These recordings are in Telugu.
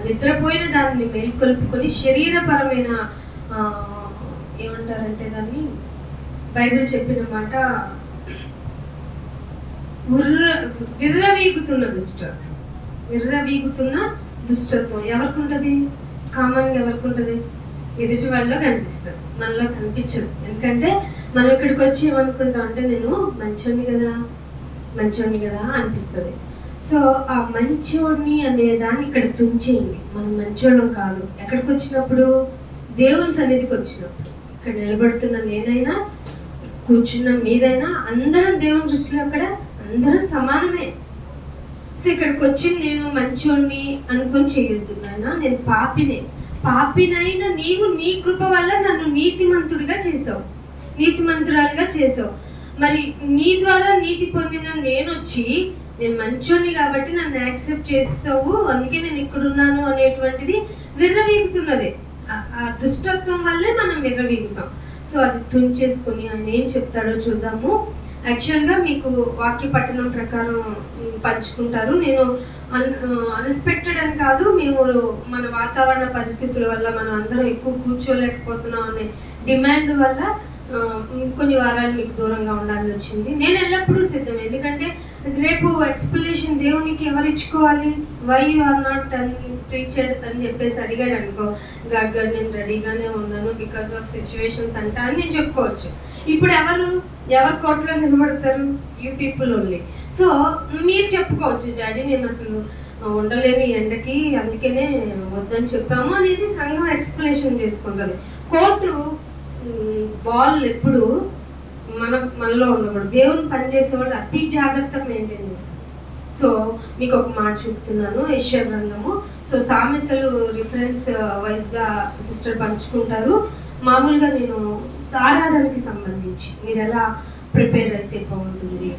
నిద్రపోయిన దాన్ని మేల్కొల్పుకొని శరీరపరమైన ఏమంటారంటే దాన్ని బైబిల్ చెప్పిన మాట విర్రవీగుతున్న దుష్టత్వం ఎవరికి ఉంటుంది? కామన్గా ఎవరికి ఉంటుంది? ఎదుటి వాళ్ళలో కనిపిస్తుంది, మనలో కనిపించదు. ఎందుకంటే మనం ఇక్కడికి వచ్చి ఏమనుకుంటాం అంటే నేను మంచోడిని కదా అనిపిస్తుంది. సో ఆ మంచోడిని అనే దాన్ని ఇక్కడ తుంచేయండి. మనం మంచోళ్ళం కాదు. ఎక్కడికి వచ్చినప్పుడు? దేవుని సన్నిధికి వచ్చినప్పుడు. ఇక్కడ నిలబడుతున్న నేనైనా, కూర్చున్న మీరైనా, అందరం దేవుని దృష్టిలో అక్కడ అందరం సమానమే. సో ఇక్కడికి వచ్చి నేను మంచోడిని అనుకొని చేయొద్దు నాయన, నేను పాపినైనా నీవు నీ కృప వల్ల నన్ను నీతిమంతురాలుగా చేసావు. మరి నీ ద్వారా నీతి పొందిన నేను మంచోడిని కాబట్టి నన్ను యాక్సెప్ట్ చేసావు, అందుకే నేను ఇక్కడున్నాను అనేటువంటిది విర్రవీగుతున్నది. ఆ దుష్టత్వం వల్లే మనం విర్రవీగుతాం. సో అది తుంచేసుకొని ఆయన ఏం చెప్తాడో చూద్దాము. యాక్చువల్గా మీకు వాక్య పట్టణం ప్రకారం పంచుకుంటారు. నేను అన్ఎక్స్పెక్టెడ్ అని కాదు, మేము మన వాతావరణ పరిస్థితుల వల్ల మనం అందరం ఎక్కువ కూర్చోలేకపోతున్నాం అనే డిమాండ్ వల్ల కొన్ని వారాలు మీకు దూరంగా ఉండాల్సి వచ్చింది. నేను ఎల్లప్పుడూ సిద్ధం, ఎందుకంటే రేపు ఎక్స్ప్లెనేషన్ దేవునికి ఎవరు ఇచ్చుకోవాలి? వై యు ఆర్ నాట్ ప్రీచర్డ్ అని చెప్పేసి అడిగాడు అనుకో, గాడ్ నేను రెడీగానే ఉన్నాను బికాస్ ఆఫ్ సిచ్యువేషన్స్ అంటా అని నేను చెప్పుకోవచ్చు. ఇప్పుడు ఎవరు కోర్టులో నిలబడతారు? You people only. సో మీరు చెప్పుకోవచ్చు, డాడీ నేను అసలు ఉండలేని ఎండకి అందుకనే వద్దని చెప్పాము అనేది సంఘం ఎక్స్ప్లెనేషన్ చేసుకుంటుంది. కోర్టు బాల్ ఎప్పుడు మనలో ఉండకూడదు. దేవుని పనిచేసే వాళ్ళు అతి జాగ్రత్త మెయింటైన్ చేయాలి. సో మీకు ఒక మాట చూపుతున్నాను, యెషయా గ్రంథము. సో సామెతలు రిఫరెన్స్ వైజ్గా సిస్టర్ పంచుకుంటారు. మామూలుగా నేను ఆరాధనకి సంబంధించి మీరు ఎలా ప్రిపేర్ అయితే బాగుంటుంది,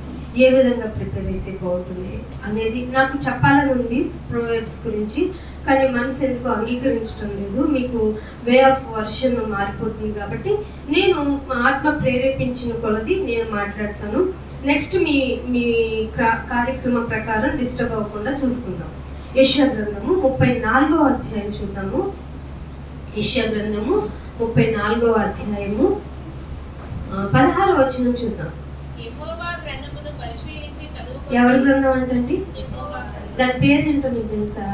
ఏ విధంగా ప్రిపేర్ అయితే బాగుంటుంది అనేది నాకు చెప్పాలని ఉంది ప్రోవర్బ్స్ గురించి. కానీ మనసు ఎందుకు అంగీకరించడం లేదు. మీకు వే ఆఫ్ వర్షన్ మారిపోతుంది కాబట్టి నేను ఆత్మ ప్రేరేపించిన కొలది నేను మాట్లాడతాను. నెక్స్ట్ మీ కార్యక్రమం ప్రకారం డిస్టర్బ్ అవ్వకుండా చూసుకుందాం. యెషయా గ్రంథము 34వ అధ్యాయం చూద్దాము. యెషయా గ్రంథము 34వ అధ్యాయము 16వ వచనం చూద్దాం. ఎవరి గ్రంథం అంటే దాని పేరు ఏంటో మీకు తెలుసా?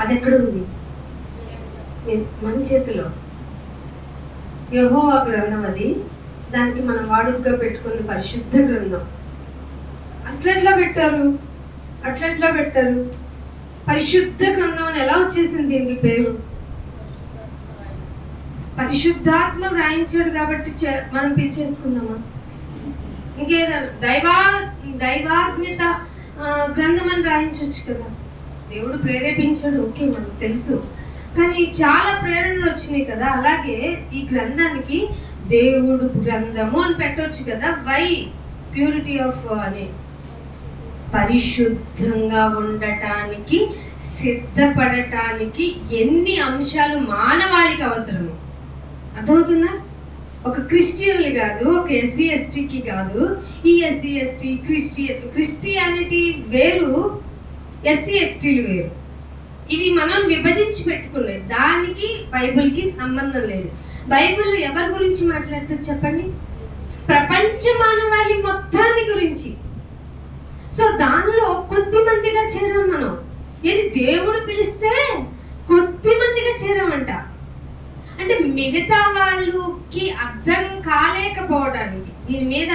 అది ఎక్కడ ఉంది? మన చేతిలో యెహోవా గ్రంథం. అది దానికి మనం వాడుకగా పెట్టుకున్న పరిశుద్ధ గ్రంథం. అట్లెట్లా పెట్టారు? పరిశుద్ధ గ్రంథం అని ఎలా వచ్చేసింది దీనికి పేరు? పరిశుద్ధాత్మ వ్రాయించాడు కాబట్టి మనం పిలిచేసుకుందామా? ఇంకేదైనా దైవాజ్ఞత గ్రంథం అని రాయించవచ్చు కదా. దేవుడు ప్రేరేపించాడు, ఓకే మనకు తెలుసు, కానీ చాలా ప్రేరణలు వచ్చినాయి కదా. అలాగే ఈ గ్రంథానికి దేవుడు గ్రంథము అని పెట్టవచ్చు కదా. వై? ప్యూరిటీ ఆఫ్ అని, పరిశుద్ధంగా ఉండటానికి, సిద్ధపడటానికి ఎన్ని అంశాలు మానవాళికి అవసరము అర్థమవుతుందా? ఒక క్రిస్టియన్లు కాదు, ఒక ఎస్సీ ఎస్టీకి కాదు. ఈ ఎస్సీ ఎస్టీ క్రిస్టియానిటీ వేరు, ఎస్సీ ఎస్టీలు వేరు. ఇవి మనం విభజించి పెట్టుకున్నాయి. దానికి బైబిల్కి సంబంధం లేదు. బైబిల్ ఎవరి గురించి మాట్లాడుతుంది చెప్పండి? ప్రపంచ మానవాళి మొత్తాన్ని గురించి. సో దానిలో కొద్ది మందిగా చేరాం మనం. ఇది దేవుడు పిలిస్తే కొద్ది మందిగా చేరామంట. అంటే మిగతా వాళ్ళకి అర్థం కాలేకపోవడానికి, దీని మీద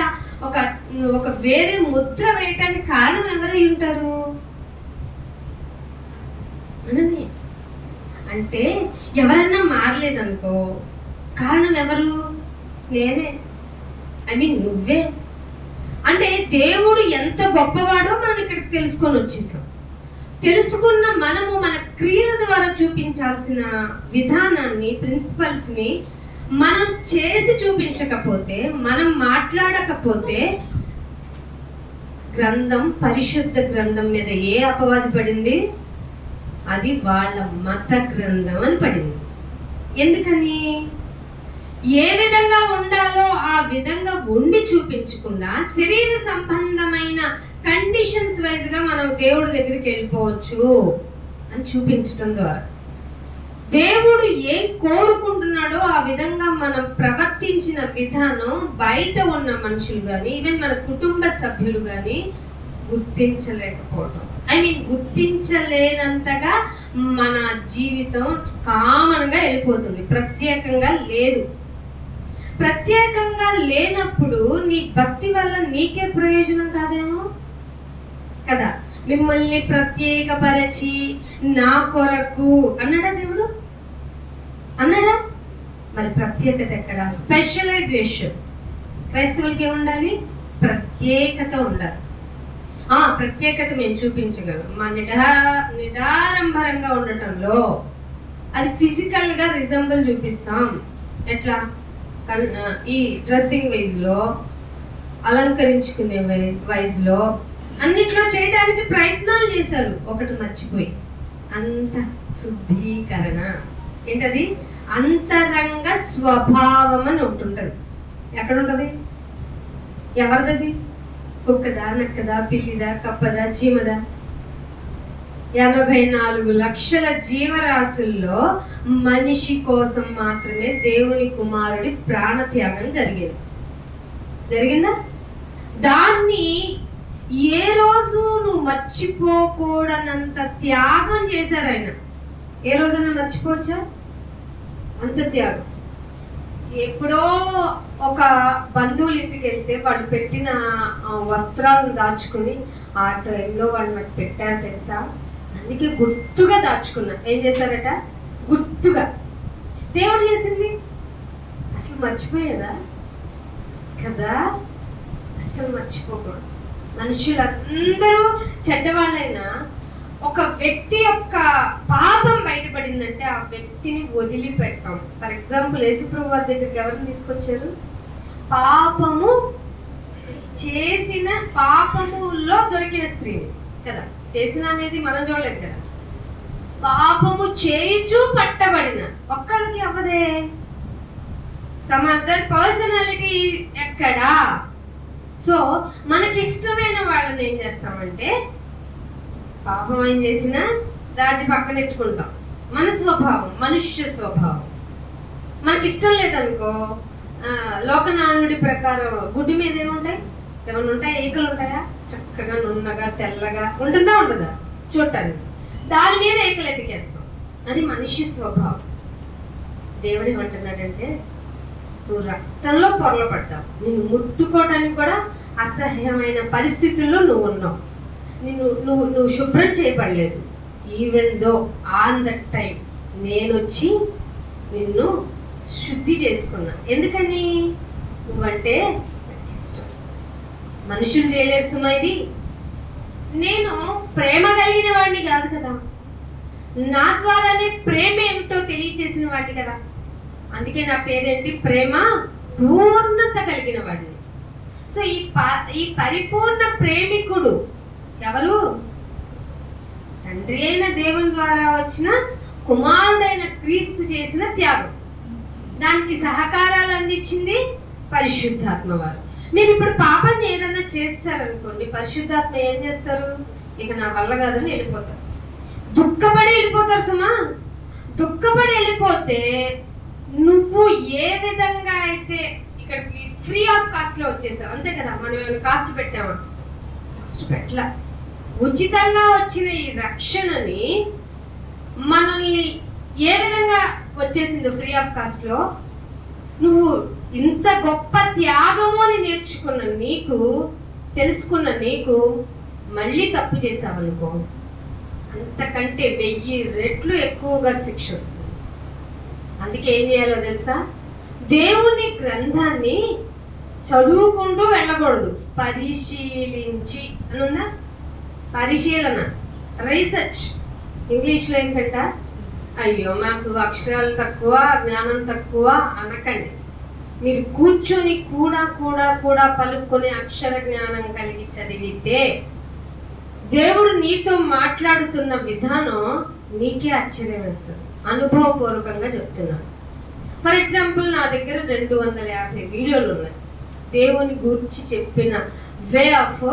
ఒక వేరే ముద్ర వేయటానికి కారణం ఎవరై ఉంటారు? మనమే. అంటే ఎవరన్నా మారలేదనుకో, కారణం ఎవరు? నేనే, నువ్వే. అంటే దేవుడు ఎంత గొప్పవాడో మనం ఇక్కడికి తెలుసుకొని వచ్చేసాం. తెలుసుకున్న మనము మన క్రియల ద్వారా చూపించాల్సిన విధానాన్ని, ప్రిన్సిపల్స్ని మనం చేసి చూపించకపోతే, మనం మాట్లాడకపోతే గ్రంథం, పరిశుద్ధ గ్రంథం మీద ఏ అపవాది పడింది? అది వాళ్ళ మత గ్రంథం అని పడింది. ఎందుకని? ఏ విధంగా ఉండాలో ఆ విధంగా ఉండి చూపించకుండా శరీర సంబంధమైన కండిషన్స్ వైజ్ గా మనం దేవుడి దగ్గరికి వెళ్ళిపోవచ్చు. అని చూపించడం ద్వారా దేవుడు ఏం కోరుకుంటున్నాడో ఆ విధంగా మనం ప్రవర్తించిన విధానం బయట ఉన్న మనుషులు కానీ ఈవెన్ మన కుటుంబ సభ్యులు కానీ గుర్తించలేకపోవడం, గుర్తించలేనంతగా మన జీవితం కామన్గా వెళ్ళిపోతుంది, ప్రత్యేకంగా లేదు. ప్రత్యేకంగా లేనప్పుడు నీ భక్తి వల్ల నీకే ప్రయోజనం కాదేమో కదా. మిమ్మల్ని ప్రత్యేకపరచి నా కొరకు అన్నాడా దేవుడు? అన్నాడా? మరి ప్రత్యేకత ఎక్కడ? స్పెషలైజేషన్. క్రైస్తవులకి ఏముండాలి? ప్రత్యేకత ఉండాలి. ప్రత్యేకత మేము చూపించగలం మా నిడారంభరంగా ఉండటంలో. అది ఫిజికల్ గా రిజంబుల్ చూపిస్తాం. ఎట్లా? ఈ డ్రెస్సింగ్ వైజ్ లో, అలంకరించుకునే వైజ్ లో, అన్నిట్లో చేయడానికి ప్రయత్నాలు చేశారు. ఒకటి మర్చిపోయి, అంత శుద్ధీకరణ. ఏంటది? అంతరంగ స్వభావం అని ఒకటి ఉంటుంది. ఎక్కడ ఉంటుంది? ఎవరిదది? కుక్కదా, నక్కదా, పిల్లిదా, కప్పదా, చీమదా? 84 లక్షల జీవరాశుల్లో మనిషి కోసం మాత్రమే దేవుని కుమారుడి ప్రాణత్యాగం జరిగిందా? దాన్ని ఏ రోజు నువ్వు మర్చిపోకూడనంత త్యాగం చేశారు ఆయన. ఏ రోజైనా మర్చిపోవచ్చా అంత త్యాగం? ఎప్పుడో ఒక బంధువుల ఇంటికి వెళ్తే వాళ్ళు పెట్టిన వస్త్రాలను దాచుకుని ఆ టైంలో వాళ్ళు నాకు పెట్టారు తెలుసా, అందుకే గుర్తుగా దాచుకున్నా. ఏం చేశారట? గుర్తుగా. దేవుడు చేసింది అసలు మర్చిపోయేదా కదా? అస్సలు మర్చిపోకూడదు. మనుషులందరూ చెడ్డవాళ్ళైనా ఒక వ్యక్తి యొక్క పాపం బయటపడిందంటే ఆ వ్యక్తిని వదిలిపెట్టాం. ఫర్ ఎగ్జాంపుల్ యేసుప్రభు వారి దగ్గరికి ఎవరిని తీసుకొచ్చారు? పాపము చేసిన, పాపములో దొరికిన స్త్రీని కదా. చేసిన అనేది మనం చూడలేదు కదా. పాపము చేయుచు పట్టబడిన ఒక్కళ్ళకి అవ్వదే. సమ్ అదర్ పర్సనాలిటీ ఎక్కడా? సో మనకిష్టమైన వాళ్ళని ఏం చేస్తామంటే పాపం ఏం చేసినా దాచి పక్కన పెట్టుకుంటాం. మన స్వభావం, మనుష్య స్వభావం. మనకిష్టం లేదనుకో, లోకనానుడి ప్రకారం గుడ్డి మీద ఏముంటాయి? ఏమన్నా ఉంటాయా? ఈకలు ఉంటాయా? చక్కగా నున్నగా తెల్లగా ఉంటుందా? చూడటానికి దాని మీద ఈకలు ఎతికేస్తాం. అది మనిషి స్వభావం. దేవుడు ఏమంటున్నాడంటే, నువ్వు రక్తంలో పొరలు పడ్డావు, నిన్ను ముట్టుకోవటానికి కూడా అసహ్యమైన పరిస్థితుల్లో నువ్వు ఉన్నావు, నువ్వు శుభ్రం చేయబడలేదు. Even though on that time నేను వచ్చి నిన్ను శుద్ధి చేసుకున్నా. ఎందుకని? నువ్వంటే నాకు ఇష్టం. మనుషులు చేయలేరు సుమా ఇది. నేను ప్రేమ కలిగిన వాడిని కాదు కదా, నా ద్వారానే ప్రేమ ఏమిటో తెలియచేసిన వాడిని కదా. అందుకే నా పేరేంటి? ప్రేమ పూర్ణత కలిగిన వాడిని. సో ఈ పరిపూర్ణ ప్రేమికుడు ఎవరు? తండ్రి అయిన దేవుని ద్వారా వచ్చిన కుమారుడైన క్రీస్తు చేసిన త్యాగం. దానికి సహకారాలు అందించింది పరిశుద్ధాత్మ వారు. మీరు ఇప్పుడు పాపం ఏదైనా చేస్తారనుకోండి, పరిశుద్ధాత్మ ఏం చేస్తారు? ఇక నా వల్ల కాదని వెళ్ళిపోతారు. దుఃఖపడి వెళ్ళిపోతారు సుమా. దుఃఖపడి వెళ్ళిపోతే నువ్వు ఏ విధంగా అయితే ఇక్కడికి ఫ్రీ ఆఫ్ కాస్ట్ లో వచ్చేసావు, అంతే కదా. మనం ఏమైనా కాస్ట్ పెట్టామా? కాస్ట్ పెట్టలా. ఉచితంగా వచ్చిన ఈ రక్షణని మనల్ని ఏ విధంగా వచ్చేసిందో ఫ్రీ ఆఫ్ కాస్ట్ లో, నువ్వు ఇంత గొప్ప త్యాగము అని నేర్చుకున్న నీకు, తెలుసుకున్న నీకు మళ్ళీ తప్పు చేసావనుకో, అంతకంటే 1000 రెట్లు ఎక్కువగా శిక్ష వస్తుంది. అందుకే ఏం చేయాలో తెలుసా? దేవుని గ్రంథాన్ని చదువుకుంటూ వెళ్ళకూడదు, పరిశీలించి అని ఉందా? పరిశీలన, రీసెర్చ్. ఇంగ్లీష్లో ఏంటంట? అయ్యో మాకు అక్షరాలు తక్కువ, జ్ఞానం తక్కువ అనకండి. మీరు కూర్చొని కూడా పలుకునే అక్షర జ్ఞానం కలిగి చదివితే దేవుడు నీతో మాట్లాడుతున్న విధానం నీకే ఆశ్చర్యం వేస్తుంది. అనుభవపూర్వకంగా చెప్తున్నాను. ఫర్ ఎగ్జాంపుల్ నా దగ్గర 250 వీడియోలు ఉన్నాయి. దేవుని గురించి చెప్పిన వే ఆఫ్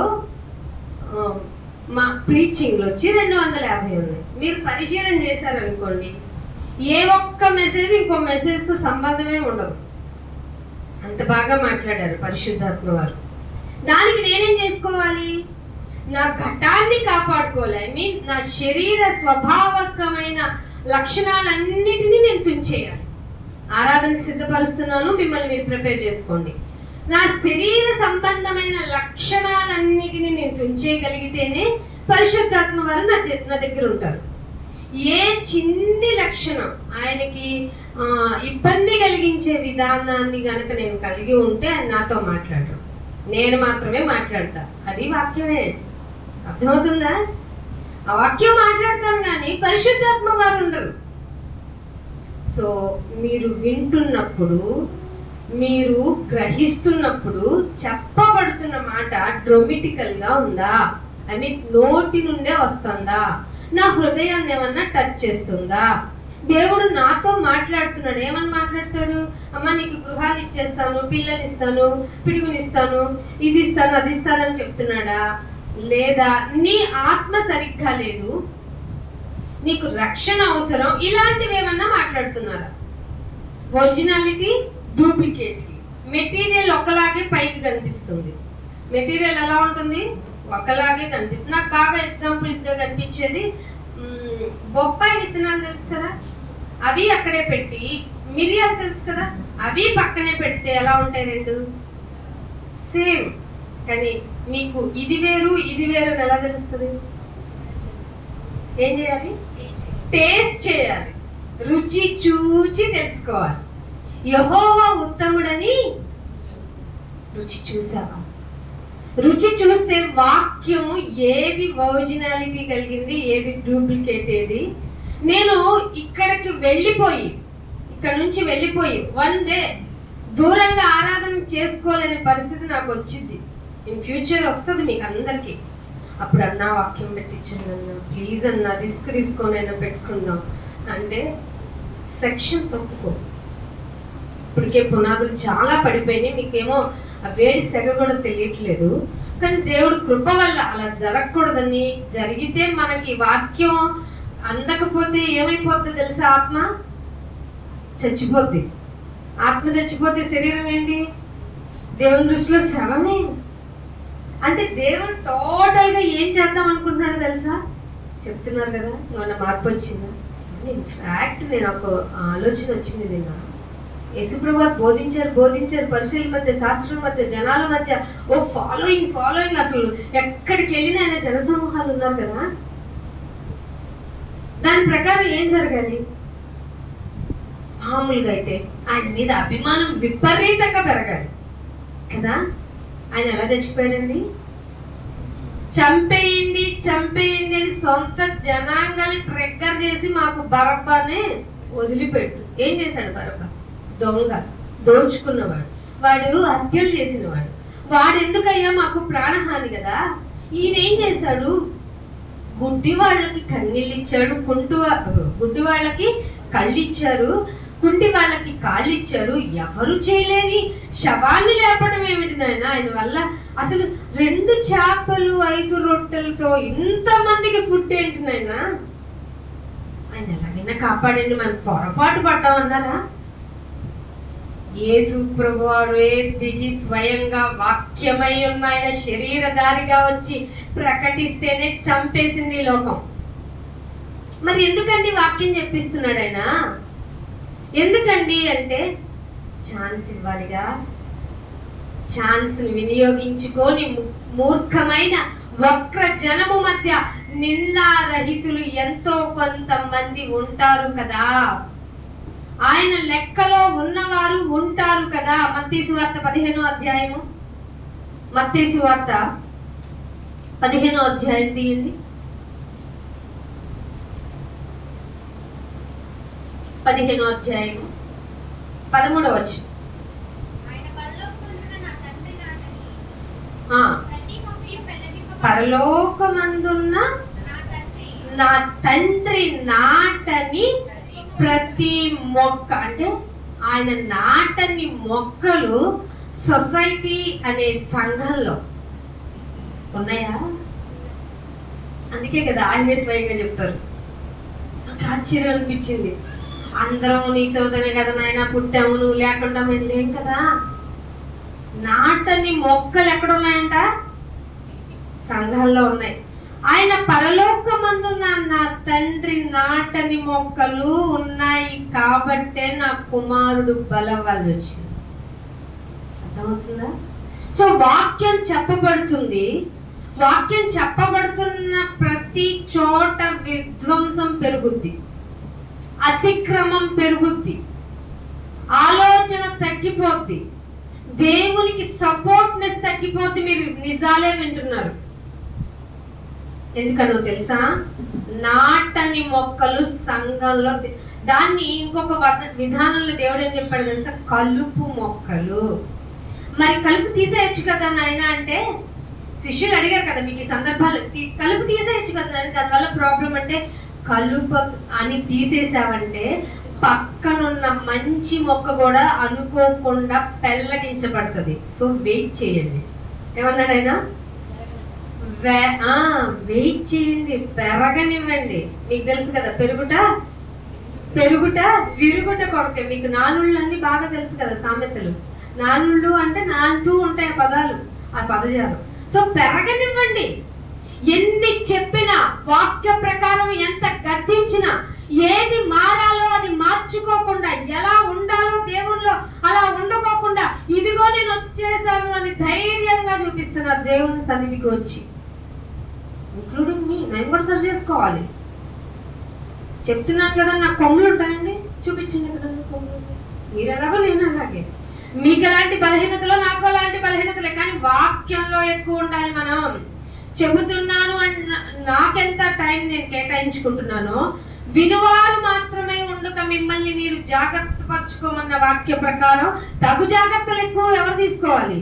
మా ప్రీచింగ్లో వచ్చి 250 ఉన్నాయి. మీరు పరిశీలన చేశారనుకోండి, ఏ ఒక్క మెసేజ్ ఇంకో మెసేజ్తో సంబంధమే ఉండదు. అంత బాగా మాట్లాడారు పరిశుద్ధాత్మ వారు. దానికి నేనేం చేసుకోవాలి? నా ఘటాన్ని కాపాడుకోవాలి. ఐ మీన్ నా శరీర స్వభావకమైన లక్షణాలన్నిటినీ నేను తుంచేయాలి. ఆరాధనకి సిద్ధపరుస్తున్నాను, మిమ్మల్ని మీరు ప్రిపేర్ చేసుకోండి. నా శరీర సంబంధమైన లక్షణాలన్నిటినీ నేను తుంచేయగలిగితేనే పరిశుద్ధాత్మ వారు నా దగ్గర ఉంటారు. ఏ చిన్ని లక్షణం ఆయనకి ఇబ్బంది కలిగించే విధానాన్ని గనక నేను కలిగి ఉంటే ఆయన నాతో మాట్లాడరు, నేను మాత్రమే మాట్లాడతా. అది వాక్యమే. అర్థమవుతుందా? ఆ వాక్యం మాట్లాడతాను కానీ పరిశుద్ధాత్మ వారు ఉండరు. సో మీరు వింటున్నప్పుడు, మీరు గ్రహిస్తున్నప్పుడు చెప్పబడుతున్న మాట డ్రోమిటికల్గా ఉందా? ఐ మీన్ నోటి నుండే వస్తుందా? నా హృదయాన్ని ఏమన్నా టచ్ చేస్తుందా? దేవుడు నాతో మాట్లాడుతున్నాడు. ఏమని మాట్లాడతాడు? అమ్మ నీకు గృహాన్ని ఇచ్చేస్తాను, పిల్లల్ని ఇస్తాను, పిడుగునిస్తాను, ఇది ఇస్తాను, అది ఇస్తానని చెప్తున్నాడా? లేదా నీ ఆత్మ సరిగ్గా లేదు, నీకు రక్షణ అవసరం, ఇలాంటివి ఏమన్నా మాట్లాడుతున్నారా? ఒరిజినాలిటీ డూప్లికేట్కి. మెటీరియల్ ఒకలాగే పైకి కనిపిస్తుంది. మెటీరియల్ ఎలా ఉంటుంది? ఒకలాగే కనిపిస్తుంది. నాకు బాగా ఎగ్జాంపుల్గా కనిపించేది బొప్పాయి విత్తనాలు తెలుసు కదా, అవి అక్కడే పెట్టి, మిరియాలు తెలుసు కదా, అవి పక్కనే పెడితే ఎలా ఉంటాయి? రెండు సేమ్. కానీ మీకు ఇది వేరు ఇది వేరు అని ఎలా తెలుస్తుంది? ఏం చేయాలి? టేస్ట్ చేయాలి, రుచి చూచి తెలుసుకోవాలి. యెహోవా ఉత్తముడని రుచి చూసావా? రుచి చూస్తే వాక్యము ఏది ఒరిజినాలిటీ కలిగింది, ఏది డూప్లికేట్, ఏది. నేను ఇక్కడ నుంచి వెళ్ళిపోయి వన్ డే దూరంగా ఆరాధన చేసుకోలేని పరిస్థితి నాకు వచ్చింది. ఇన్ ఫ్యూచర్ వస్తుంది మీకు అందరికీ. అప్పుడు అన్నా వాక్యం పెట్టించండి అన్నా, ప్లీజ్ అన్నా రిస్క్ తీసుకొని అయినా పెట్టుకుందాం అంటే సెక్షన్స్ ఒప్పుకో. ఇప్పటికే పునాదులు చాలా పడిపోయినాయి, మీకేమో ఆ వేడి సెగ కూడా తెలియట్లేదు. కానీ దేవుడు కృప వల్ల అలా జరగకూడదని, జరిగితే మనకి వాక్యం అందకపోతే ఏమైపోద్ది తెలుసా? ఆత్మ చచ్చిపోద్ది. ఆత్మ చచ్చిపోతే శరీరం ఏంటి? దేవుని దృష్టిలో శవమే. అంటే దేవుడు టోటల్గా ఏం చేద్దాం అనుకుంటున్నాడు తెలుసా? చెప్తున్నారు కదా, ఏమన్నా మార్పు వచ్చిందా? ఇన్ఫ్యాక్ట్ నేను ఒక ఆలోచన వచ్చింది నిన్న. యేసుప్రభు వారు బోధించారు పరిశీలన మధ్య, శాస్త్రం మధ్య, జనాల మధ్య. ఓ ఫాలోయింగ్ అసలు ఎక్కడికి వెళ్ళినా ఆయన జనసమూహాలు ఉన్నారు కదా. దాని ప్రకారం ఏం జరగాలి? మామూలుగా అయితే ఆయన మీద అభిమానం విపరీతంగా పెరగాలి కదా. ఆయన ఎలా చచ్చిపోయాడండి? చంపేయండి అని సొంత జనాంగాలు ట్రెక్కర్ చేసి మాకు బరబ్బానే వదిలిపెట్టు. ఏం చేశాడు బరబ్బా? దొంగ, దోచుకున్నవాడు, వాడు హత్యలు చేసినవాడు. వాడు ఎందుకయ్యా మాకు ప్రాణహాని కదా. ఈయన ఏం చేశాడు? గుడ్డి వాళ్ళకి కన్నీళ్ళు ఇచ్చాడు, గుడ్డి వాళ్ళకి కళ్ళు ఇచ్చారు, కుంటి వాళ్ళకి కాళ్ళు ఇచ్చాడు. ఎవరు చేయలేని శవాన్ని లేపడం ఏమిటి నాయన ఆయన వల్ల? అసలు 2 చేపలు 5 రొట్టెలతో ఇంతమందికి ఫుడ్ ఏంటి నాయన? ఆయన ఎలాగైనా కాపాడండి, మనం పొరపాటు పడ్డామన్నారా? యేసు ప్రభువారే దిగి స్వయంగా వాక్యమై ఉన్న ఆయన శరీరధారిగా వచ్చి ప్రకటిస్తేనే చంపేసింది లోకం. మరి ఎందుకండి వాక్యం చెప్పిస్తున్నాడు ఆయన? ఎందుకండి అంటే ఛాన్స్ ఇవ్వాలిగా. ఛాన్స్ వినియోగించుకొని మూర్ఖమైన వక్ర జనము మధ్య నిందారహితులు ఎంతో కొంతమంది ఉంటారు కదా. ఆయన లెక్కలో ఉన్నవారు ఉంటారు కదా. మత్తయి సువార్త 15వ అధ్యాయము, మత్తయి సువార్త 15వ అధ్యాయం తీయండి. 15వ అధ్యాయము 13వ వచనం. పరలోకమందున్న నా తండ్రి నాటని ప్రతి మొక్క, అంటే ఆయన నాటని మొక్కలు సొసైటీ అనే సంఘంలో ఉన్నాయా? అందుకే కదా ఆయనే స్వయంగా చెప్తారు, ఆశ్చర్యం అనిపించింది. అందరం నీతోనే కదా నాయన పుట్టాము, నువ్వు లేకుండా మేము లేం కదా. నాటని మొక్కలు ఎక్కడున్నాయంట? సంఘాల్లో ఉన్నాయి. ఆయన పరలోకమందున్న నా తండ్రి నాటని మొక్కలు ఉన్నాయి కాబట్టే నా కుమారుడు బలవాళ్ళు వచ్చింది. అర్థమవుతుందా? సో వాక్యం చెప్పబడుతుంది. వాక్యం చెప్పబడుతున్న ప్రతి చోట విధ్వంసం పెరుగుద్ది, అతిక్రమం పెరుగుద్ది, ఆలోచన తగ్గిపోద్ది, దేవునికి సపోర్ట్నెస్ తగ్గిపోద్ది. మీరు నిజాలే వింటున్నారు. ఎందుకనో తెలుసా? నాటని మొక్కలు సంఘంలో, దాన్ని ఇంకొక విధానంలో దేవుడు ఏం చెప్పాడు తెలుసా? కలుపు మొక్కలు. మరి కలుపు తీసేయచ్చు కదా నాయన అంటే, శిష్యులు అడిగారు కదా మీకు ఈ సందర్భాలు, కలుపు తీసేయచ్చు కదా నాయన, దానివల్ల ప్రాబ్లం అంటే, కలుపు అని తీసేసావంటే పక్కనున్న మంచి మొక్క కూడా అనుకోకుండా పెళ్ళగించబడుతుంది. సో వెయిట్ చేయండి. ఏమన్నాడు ఆయన? వెయిట్ చేయండి, పెరగనివ్వండి. మీకు తెలుసు కదా, పెరుగుట విరుగుట కొరకే. మీకు నానుళ్ళన్నీ బాగా తెలుసు కదా సామెతలు. నానుళ్ళు అంటే నానుతూ ఉంటాయి ఆ పదాలు, ఆ పదజాలం. సో పెరగనివ్వండి. ఎన్ని చెప్పినా, వాక్య ప్రకారం ఎంత గద్దించినా, ఏది మారాలో అది మార్చుకోకుండా, ఎలా ఉండాలో దేవుల్లో అలా ఉండకోకుండా, ఇదిగో నేను వచ్చేసాను అని ధైర్యంగా చూపిస్తున్నారు దేవుని సన్నిధికి వచ్చి. ఇంక్లూడింగ్ మీ, నేను కూడా సరి చేసుకోవాలి. చెప్తున్నాను కదా, నాకు కొమ్ములు ఉంటాయండి, చూపించండి కదా కొమ్ములు. మీరు ఎలాగో నేను అలాగే. మీకు ఎలాంటి బలహీనతలో నాకు అలాంటి బలహీనతలే, కానీ వాక్యంలో ఎక్కువ ఉండాలి. మనం చెబుతున్నాను అండ్ నాకెంత టైం నేను కేటాయించుకుంటున్నానో, వినువారు మాత్రమే ఉండక మిమ్మల్ని మీరు జాగ్రత్త పరచుకోమన్న వాక్య ప్రకారం తగు జాగ్రత్తలు ఎక్కువ ఎవరు తీసుకోవాలి?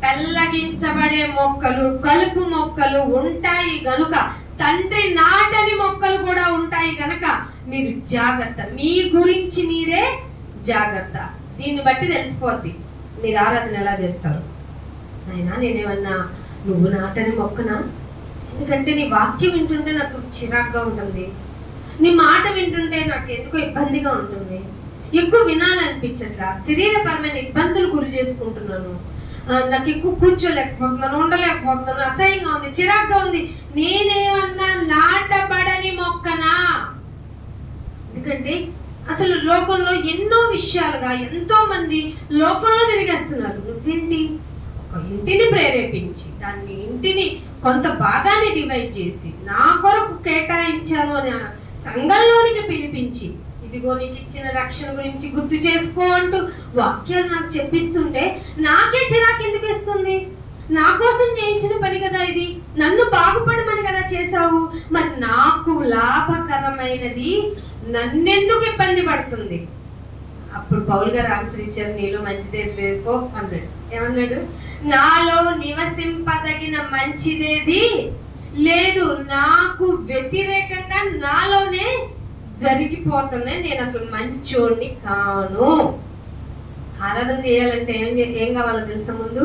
పెళ్ళగించబడే మొక్కలు, కలుపు మొక్కలు ఉంటాయి గనుక, తండ్రి నాటని మొక్కలు కూడా ఉంటాయి గనక మీరు జాగ్రత్త. మీ గురించి మీరే జాగ్రత్త. దీన్ని బట్టి తెలిసిపోద్ది మీరు ఆరాధన ఎలా చేస్తారు. అయినా నేనేమన్నా నువ్వు నాటని మొక్కనా? ఎందుకంటే నీ వాక్యం వింటుంటే నాకు చిరాగ్గా ఉంటుంది, నీ మాట వింటుంటే నాకు ఎందుకో ఇబ్బందిగా ఉంటుంది, ఎక్కువ వినాలనిపించట్లా, శరీరపరమైన ఇబ్బందులు గురి చేసుకుంటున్నాను, నాకు ఎక్కువ కూర్చోలేకపోతున్నాను, ఉండలేకపోతున్నాను, అసహ్యంగా ఉంది, చిరాగ్గా ఉంది. నేనేమన్నా నాటబడని మొక్కనా? ఎందుకంటే అసలు లోకంలో ఎన్నో విషయాలుగా ఎంతో మంది లోకంలో తిరిగేస్తున్నారు. నువ్వేంటి ఒక ఇంటిని ప్రేరేపించి, దాన్ని ఇంటిని కొంత భాగాన్ని డివైడ్ చేసి నా కొరకు కేటాయించాను అని సంఘంలోనికి పిలిపించి, ఇదిగో నీకు ఇచ్చిన రక్షణ గురించి గుర్తు చేసుకో అంటూ వాక్యాలు నాకు చెప్పిస్తుంటే నాకే చిరాకు ఎందుకు ఇస్తుంది? నా కోసం చేయించిన పని కదా ఇది, నన్ను బాగుపడమని కదా చేశావు, మరి నాకు లాభకరమైనది నన్నెందుకు ఇబ్బంది పడుతుంది? అప్పుడు పౌలు గారు ఆన్సర్ ఇచ్చారు, నీలో మంచిదేది లేదుపో అన్నాడు. ఏమన్నాడు? నాలో నివసింపదగిన మంచిదేది లేదు, నాకు వ్యతిరేకంగా నాలోనే జరిగిపోతున్నాయి, నేను అసలు మంచోడిని కాను. ఆరాధన చేయాలంటే ఏం కావాలో తెలుసా? ముందు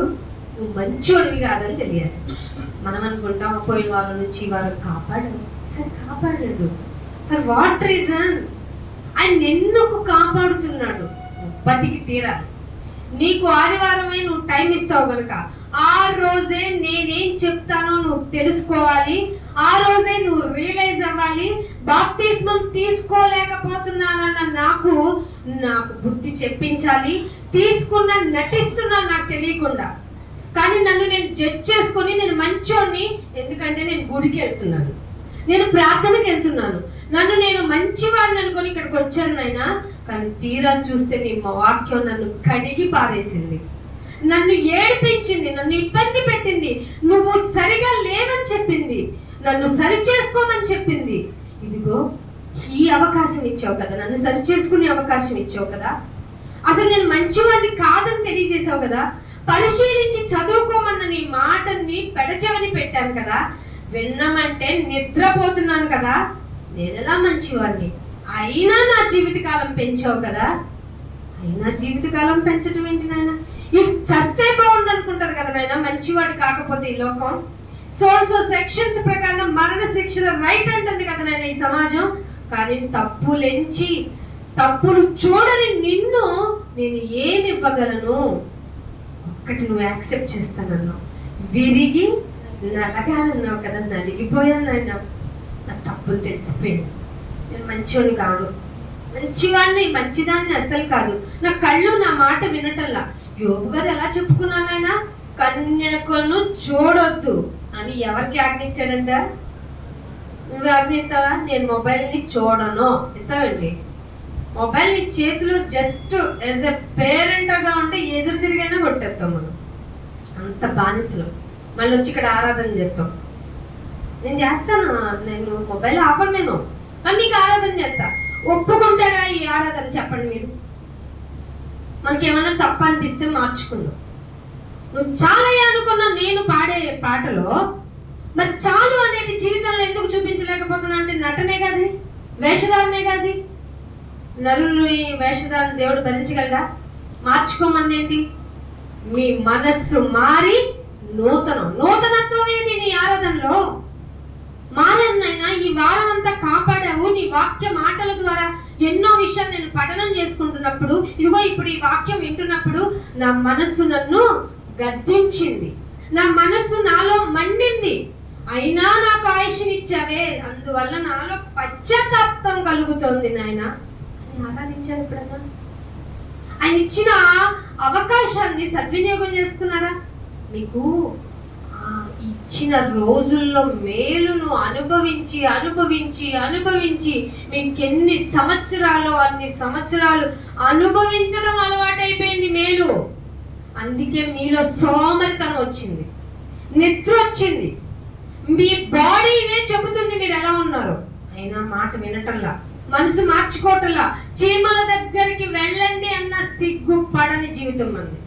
నువ్వు మంచోడివి కాదని తెలియాలి. మనం అనుకుంటాం పోయిన వారం నుంచి ఈ వారం కాపాడాడు. సరే కాపాడాడు, ఫర్ వాట్ రీజన్? ఆయన ఎందుకు కాపాడుతున్నాడు? బతికి తీరాలి. నీకు ఆదివారమే నువ్వు టైం ఇస్తావు కనుక ఆ రోజే నేనేం చెప్తానో నువ్వు తెలుసుకోవాలి, ఆ రోజే నువ్వు రియలైజ్ అవ్వాలి. బాప్తిస్మం తీసుకోలేకపోతున్నానన్న నాకు బుద్ధి చెప్పించాలి. తీసుకున్నా నటిస్తున్నాను నాకు తెలియకుండా, కానీ నన్ను నేను జడ్జ్ చేసుకొని నేను మంచోడిని, ఎందుకంటే నేను గుడికి వెళ్తున్నాను, నేను ప్రార్థనకి వెళ్తున్నాను, నన్ను నేను మంచివాడిని అనుకొని ఇక్కడికి వచ్చాను నాయనా. కానీ తీరా చూస్తే నీ వాక్యం నన్ను కడిగి పారేసింది, నన్ను ఏడిపించింది, నన్ను ఇబ్బంది పెట్టింది, నువ్వు సరిగా లేవని చెప్పింది, నన్ను సరి చేసుకోమని చెప్పింది. ఇదిగో ఈ అవకాశం ఇచ్చావు కదా, నన్ను సరి చేసుకునే అవకాశం ఇచ్చావు కదా, అసలు నేను మంచివాడిని కాదని తెలియజేసావు కదా, పరిశీలించి చదువుకోమన్న నీ మాటని పెడచెవని పెట్టాను కదా, విన్నమంటే నిద్రపోతున్నాను కదా, నేనెలా మంచివాడిని? అయినా నా జీవితకాలం పెంచావు కదా. అయినా జీవితకాలం పెంచడం ఏంటి నాయన? ఇది చస్తే బాగుండు అనుకుంటారు కదా నాయన మంచివాడు కాకపోతే ఈ లోకం. సో సెక్షన్స్ ప్రకారం మరణ శిక్షణ రైట్ అంటుంది కదా నాయన ఈ సమాజం. కానీ తప్పులు చూడని నిన్ను నేను ఏమి ఇవ్వగలను? ఒక్కటి నువ్వు యాక్సెప్ట్ చేస్తానన్నావు, విరిగి నలగాలన్నావు కదా, నలిగిపోయాను నాయన. నా తప్పులు తెలిసిపోయాడు, నేను మంచివాడిని కాదు, మంచిదాన్ని అస్సలు కాదు, నా కళ్ళు నా మాట వినటంలా. యోబు గారు ఎలా చెప్పుకున్నాను ఆయన, కన్యకను చూడొద్దు అని ఎవరికి ఆజ్ఞించాడంట? నువ్వు ఆజ్ఞిస్తావా? నేను మొబైల్ని చూడను ఎత్తావండి. మొబైల్ నీ చేతిలో జస్ట్ యాజ్ ఎ పేరెంట్గా ఉంటే ఎదురు తిరిగైనా కొట్టేస్తాం మనం, అంత బానిసలు. మళ్ళీ వచ్చి ఇక్కడ ఆరాధన చేస్తాం. నేను చేస్తాను, నేను మొబైల్ ఆపను నేను, కానీ నీకు ఆరాధన చేస్తా. ఒప్పుకుంటారా ఈ ఆరాధన? చెప్పండి మీరు. మనకేమన్నా తప్ప అనిపిస్తే మార్చుకుందాం. నువ్వు చాలా అనుకున్నా నేను పాడే పాటలో మరి చాలు అనేది జీవితంలో ఎందుకు చూపించలేకపోతున్నా అంటే నటనే కాదు, వేషధారనే కాదు. నరులు ఈ వేషధారణ దేవుడు భరించగలరా? మార్చుకోమని ఏంటి? మీ మనస్సు మారి నూతనత్వం ఏది నీ ఆరాధనలో? మారన్నైనా ఈ వారం అంతా కాపాడావు. నీ వాక్య మాటల ద్వారా ఎన్నో విషయాలు నేను పఠనం చేసుకుంటున్నప్పుడు, ఇదిగో ఇప్పుడు ఈ వాక్యం వింటున్నప్పుడు నా మనస్సు నన్ను గద్దించింది, నా మనస్సు నాలో మండింది. అయినా నాకు ఆయుష్నిచ్చావే, అందువల్ల నాలో పశ్చాత్తాపం కలుగుతోంది నాయన అని ఆరాధించారు. ఎప్పుడన్నా ఆయన ఇచ్చిన అవకాశాన్ని సద్వినియోగం చేసుకున్నారా? మీకు ఇచ్చిన రోజుల్లో మేలును అనుభవించి మీకు ఎన్ని సంవత్సరాలు అన్ని సంవత్సరాలు అనుభవించడం అలవాటైపోయింది మేలు. అందుకే మీలో సోమరితనం వచ్చింది, నిద్ర వచ్చింది. మీ బాడీనే చెబుతుంది మీరు ఎలా ఉన్నారు, అయినా మాట వినటంలా, మనసు మార్చుకోవటంలా. చీమల దగ్గరికి వెళ్ళండి అన్న సిగ్గుపడని జీవితం మంది.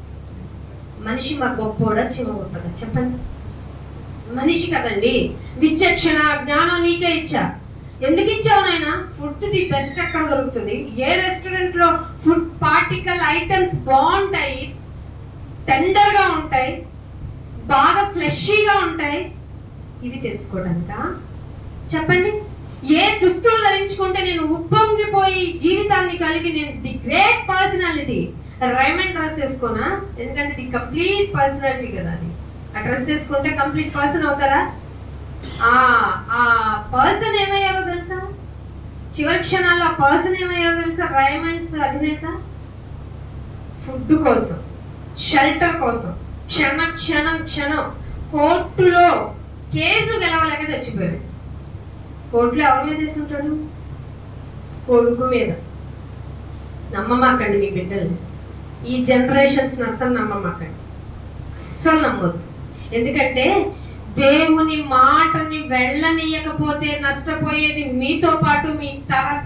మనిషి మా గొప్పోడా చీమ గొప్పదా? చెప్పండి. మనిషి కదండి. విచక్షణ జ్ఞానం నీకే ఇచ్చా. ఎందుకు ఇచ్చావు నాయన? ఫుడ్ ది బెస్ట్ ఎక్కడ దొరుకుతుంది? ఏ రెస్టారెంట్ లో ఫుడ్ పార్టికల్ ఐటమ్స్ బాగుంటాయి, టెండర్గా ఉంటాయి, బాగా ఫ్లెషీగా ఉంటాయి. ఇవి తెలుసుకోవడానికా? చెప్పండి. ఏ దుస్తులు ధరించుకుంటే నేను ఉప్పొంగిపోయి జీవితాన్ని కలిగి నేను the great personality, Raymond dress వేసుకోనా? ఎందుకంటే ది కంప్లీట్ పర్సనాలిటీ కదా అది. ఆ డ్రెస్ వేసుకుంటే కంప్లీట్ పర్సన్ అవుతారా? ఆ పర్సన్ ఏమయ్యారో తెలుసా? చివరి క్షణాల్లో ఆ పర్సన్ ఏమయ్యారో తెలుసా? రైమండ్స్ అధినేత ఫుడ్ కోసం, షెల్టర్ కోసం క్షణం కోర్టులో కేసు గెలవలేక చచ్చిపోయాడు. కోర్టులో ఎవరి మీద వేసుకుంటాడు? కొడుకు మీద. నమ్మమాకండి మీ బిడ్డల్ని, ఈ జనరేషన్స్ అస్సలు నమ్మమాకండి, అస్సలు నమ్మొద్దు. ఎందుకంటే దేవుని మాటని వెళ్ళనీయకపోతే నష్టపోయేది మీతో పాటు మీ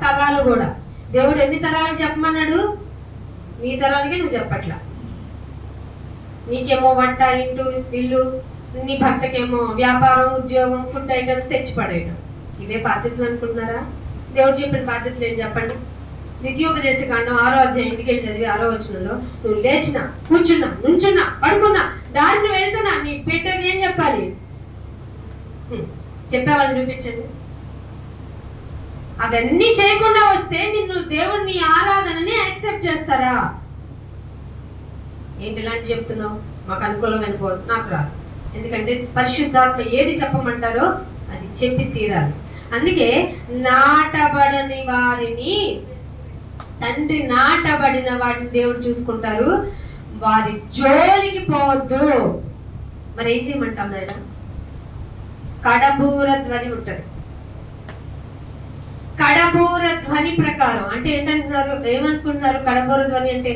తరాలు కూడా. దేవుడు ఎన్ని తరాలు చెప్పమన్నాడు? నీ తరానికే నువ్వు చెప్పట్లా. నీకేమో వంట, ఇంటు, ఇల్లు, నీ భర్తకేమో వ్యాపారం, ఉద్యోగం, ఫుడ్ ఐటమ్స్ తెచ్చిపడేయడం. ఇవే బాధ్యతలు అనుకుంటున్నారా? దేవుడు చెప్పిన బాధ్యతలు ఏం చెప్పండి? ద్వితీయోపదేశ కాండం 6వ అధ్యాయం ఇంటికి వెళ్ళి చదివి 6వ వచనంలో నువ్వు లేచినా, కూర్చున్నా, నుంచున్నా, పడుకున్నా, దారిని వెళ్తున్నా నీ బిడ్డకి ఏం చెప్పాలి? చెప్పేవాళ్ళని చూపించండి. అవన్నీ చేయకుండా వస్తే నిన్ను దేవుడు నీ ఆరాధనని యాక్సెప్ట్ చేస్తారా? ఏంటి ఇలాంటి చెప్తున్నావు? మాకు అనుకూలమైన పోదు, నాకు రాదు. ఎందుకంటే పరిశుద్ధాత్మ ఏది చెప్పమంటారో అది చెప్పి తీరాలి. అందుకే నాటబడని వారిని, తండ్రి నాటబడిన వాటిని దేవుడు చూసుకుంటారు, వారి జోలికి పోవద్దు. మరి ఏం చేయమంటాం నాయన? కడబూర ధ్వని ఉంటది. కడబూర ధ్వని ప్రకారం అంటే ఏంటంటున్నారు? ఏమనుకుంటున్నారు? కడబూర ధ్వని అంటే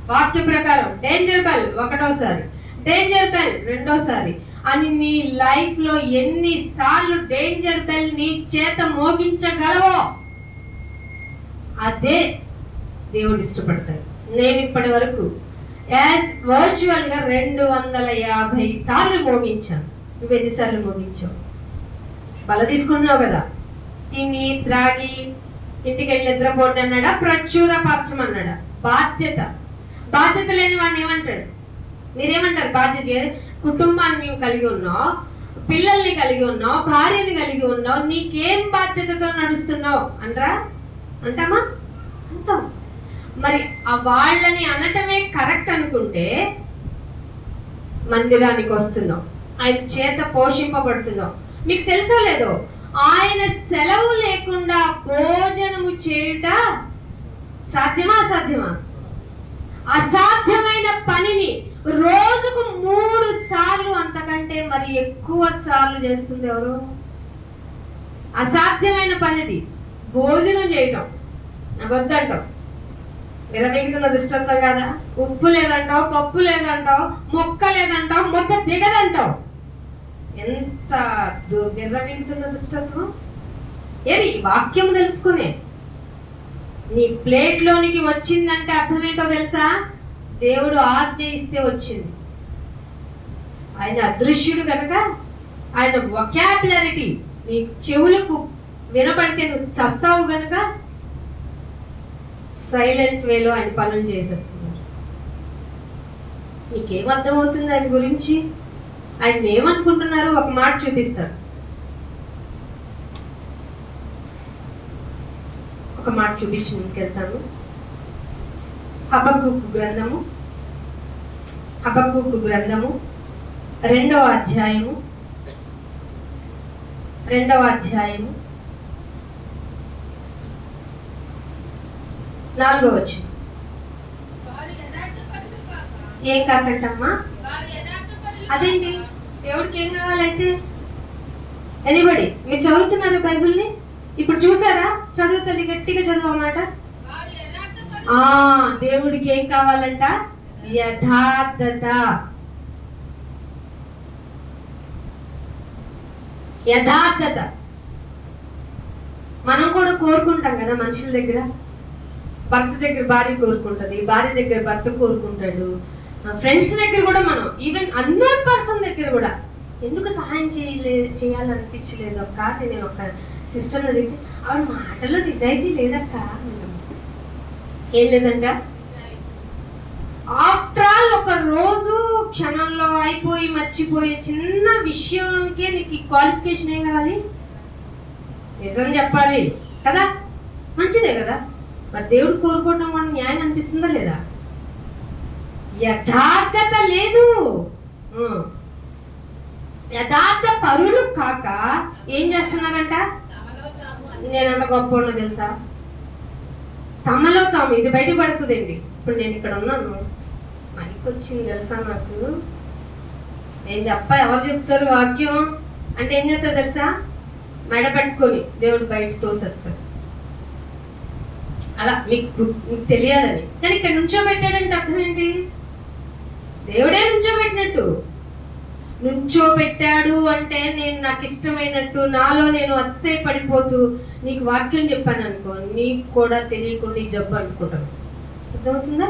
వాక్య ప్రకారం డేంజర్ బెల్ 1వసారి, డేంజర్ బెల్ 2వసారి అని నీ లైఫ్ లో ఎన్నిసార్లు డేంజర్ బెల్ నీ చేత మోగించగలవో అదే దేవుడు ఇష్టపడతాడు. నేను ఇప్పటి వరకు వర్చువల్ గా 250 సార్లు మోగించాను. నువ్వు ఎన్నిసార్లు మోగించావు? బల తీసుకున్నావు కదా. తిని త్రాగి ఇంటికి వెళ్ళి నిద్రపోండి అన్నాడా? ప్రచురపరచమన్నాడా? బాధ్యత లేని వాడిని ఏమంటాడు? మీరేమంటారు? కుటుంబాన్ని నీవు కలిగి ఉన్నావు, పిల్లల్ని కలిగి ఉన్నావు, భార్యని కలిగి ఉన్నావు, నీకేం బాధ్యతతో నడుస్తున్నావు అంటామా? అంటాం. మరి ఆ వాళ్ళని అనటమే కరెక్ట్ అనుకుంటే మందిరానికి వస్తున్నావు, ఆయన చేత పోషింపబడుతున్నావు. మీకు తెలుసో లేదో, ఆయన సెలవు లేకుండా భోజనము చేయుట సాధ్యమా? అసాధ్యమా? అసాధ్యమైన పనిని రోజుకు 3 సార్లు, అంతకంటే మరి ఎక్కువ సార్లు చేస్తుంది ఎవరు? అసాధ్యమైన పనిది భోజనం చేయటం. నాకు వద్దంటావు, విరవీగుతున్న దృష్టంతం కదా. ఉప్పు లేదంటావు, పప్పు లేదంటావు, మొక్క లేదంటావు, మొక్క దిగదంటావు. ఎంత విర్రవీగుతున్న దృష్టత్వం! ఏది వాక్యం తెలుసుకునే నీ ప్లేట్లోనికి వచ్చిందంటే అర్థం ఏంటో తెలుసా? దేవుడు ఆజ్ఞ ఇస్తే వచ్చింది. ఆయన అదృశ్యుడు కనుక ఆయన వొకాబులరిటీ నీ చెవులకు వినపడితే నువ్వు చస్తావు గనుక సైలెంట్ వేలో ఆయన పనులు చేసేస్తున్నారు. మీకేం అర్థమవుతుంది ఆయన గురించి? ఆయన ఏమనుకుంటున్నారు? ఒక మాట చూపిస్తారు. ఒక మాట చూపించి ముందుకెళ్తాను. హబక్కూకు గ్రంథము 2వ అధ్యాయము 4వ వచనం. ఏం కాకంటమ్మా? అదేంటి? దేవుడికి ఏం కావాలైతే? ఎనీబడి మీరు చదువుతున్నారు బైబిల్ని? ఇప్పుడు చూసారా? చదువు తల్లి, గట్టిగా చదువు అన్నమాట. దేవుడికి ఏం కావాలంట? యథార్థత. యథార్థత మనం కూడా కోరుకుంటాం కదా మనుషుల దగ్గర. భర్త దగ్గర భార్య కోరుకుంటది, భార్య దగ్గర భర్త కోరుకుంటాడు, ఫ్రెండ్స్ దగ్గర కూడా, మనం ఈవెన్ అన్నోన్ పర్సన్ దగ్గర కూడా ఎందుకు సహాయం చేయాలనిపించలేదు అక్క. నేను ఒక సిస్టర్ అడిగితే ఆవిడ మాటలో నిజాయితీ లేదక్క. ఏం లేదంట. ఆఫ్టర్ ఆల్ ఒక రోజు క్షణంలో అయిపోయి మర్చిపోయే చిన్న విషయానికే నీకు క్వాలిఫికేషన్ ఏం కావాలి? నిజం చెప్పాలి కదా, మంచిదే కదా. మరి దేవుడు కోరుకోవడం కూడా న్యాయం అనిపిస్తుందా లేదా? యథార్థత లేదు. యథార్థ పరులు కాక ఏం చేస్తున్నారంట? నేను అంత గొప్ప ఉన్నా తెలుసా? తమలో తాము. ఇది బయటపడుతుందండి. ఇప్పుడు నేను ఇక్కడ ఉన్నాను, మైక్ వచ్చింది తెలుసా నాకు. నేను ఎవరు చెప్తారు వాక్యం అంటే ఏం చేస్తారు తెలుసా? మెడ పెట్టుకొని దేవుడు బయట తోసేస్తాడు. అలా మీకు తెలియాలని. కానీ ఇక్కడ నుంచోబెట్టాడంటే అర్థం ఏంటి? దేవుడే నుంచోబెట్టినట్టు. నుంచోబెట్టాడు అంటే నేను నాకు ఇష్టమైనట్టు, నాలో నేను అతిశయపడిపోతూ నీకు వాక్యం చెప్పాను అనుకో, నీకు కూడా తెలియకుండా జబ్బు అనుకుంటాను. అర్థమవుతుందా?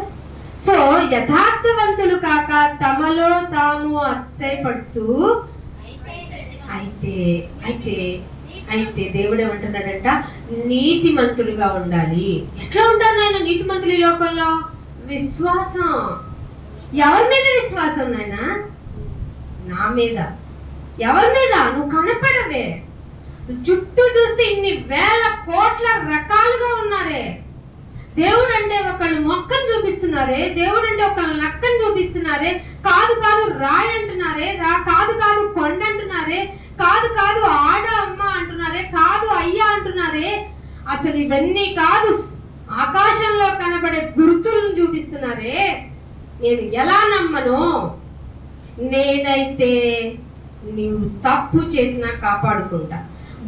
సో యథార్థవంతులు కాక తమలో తాము అతిశయపడుతూ అయితే దేవుడు ఏమంటున్నాడంట? నీతిమంతులుగా ఉండాలి. ఎట్లా ఉంటారు నాయన నీతిమంతులు ఈ లోకంలో? విశ్వాసం. ఎవరి మీద విశ్వాసం నాయన? నా మీద. ఎవరి మీద? నువ్వు కనపడవే. చుట్టూ చూస్తే ఇన్ని వేల కోట్ల రకాలుగా ఉన్నారే. దేవుడు అంటే ఒకళ్ళు మొక్కను చూపిస్తున్నారే, దేవుడు అంటే ఒకళ్ళు నక్కను చూపిస్తున్నారే, కాదు రాయి అంటున్నారే, కాదు కొండ అంటున్నారే, కాదు ఆడ అమ్మ అంటున్నారే, కాదు అయ్యా అంటున్నారే. అసలు ఇవన్నీ కాదు, ఆకాశంలో కనబడే గుర్తులను చూపిస్తున్నారే. నేను ఎలా నమ్మను? నేనైతే నీవు తప్పు చేసినా కాపాడుకుంటా.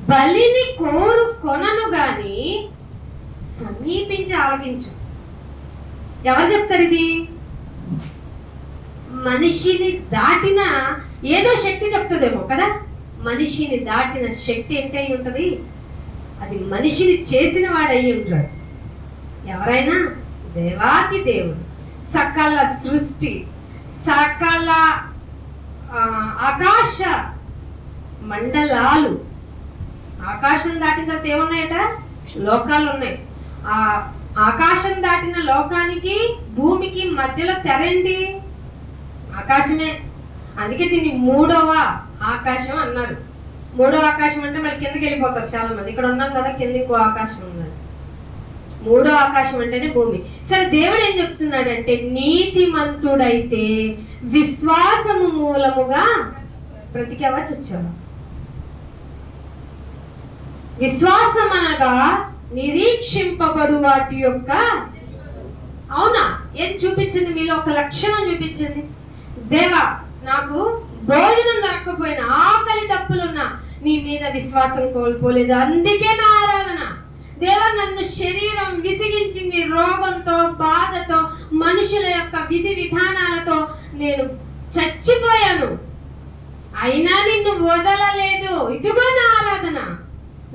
బలిని కొనను గాని సమీపించి ఆలకించు. ఎవరు చెప్తారు ఇది? మనిషిని దాటిన ఏదో శక్తి చెప్తుందేమో కదా. మనిషిని దాటిన శక్తి ఏంటై ఉంటది? అది మనిషిని చేసిన వాడయ్యి ఉంటాడు. ఎవరైనా దేవాతి దేవుడు, సకల సృష్టి, సకల ఆకాశ మండలాలు. ఆకాశం దాటిన తర్వాత ఏమున్నాయట? లోకాలు ఉన్నాయి. ఆ ఆకాశం దాటిన లోకానికి భూమికి మధ్యలో తెరేంటి? ఆకాశమే. అందుకే దీన్ని మూడవ ఆకాశం అన్నారు. మూడవ ఆకాశం అంటే మళ్ళీ కిందకి వెళ్ళిపోతారు చాలా మంది. ఇక్కడ ఉన్నాం కదా, కింద ఇంకో ఆకాశం ఉన్నది. మూడో ఆకాశం అంటేనే భూమి. సరే, దేవుడు ఏం చెప్తున్నాడంటే, నీతిమంతుడైతే విశ్వాసము మూలముగా బ్రతికావా చచ్చావా? విశ్వాసం అనగా నిరీక్షింపబడు వాటి యొక్క, అవునా? ఏది చూపించండి, మీలో ఒక లక్షణం చూపించండి. దేవా, నాకు భోజనం దొరకకపోయినా, ఆకలి తప్పులున్నా నీ మీద విశ్వాసం కోల్పోలేదు, అందుకే నా ఆరాధన. దేవా, నన్ను శరీరం విసిగించింది, రోగంతో, బాధతో, మనుషుల యొక్క విధి విధానాలతో నేను చచ్చిపోయాను, అయినా నిన్ను వదలలేదు, ఇదిగో నా ఆరాధన.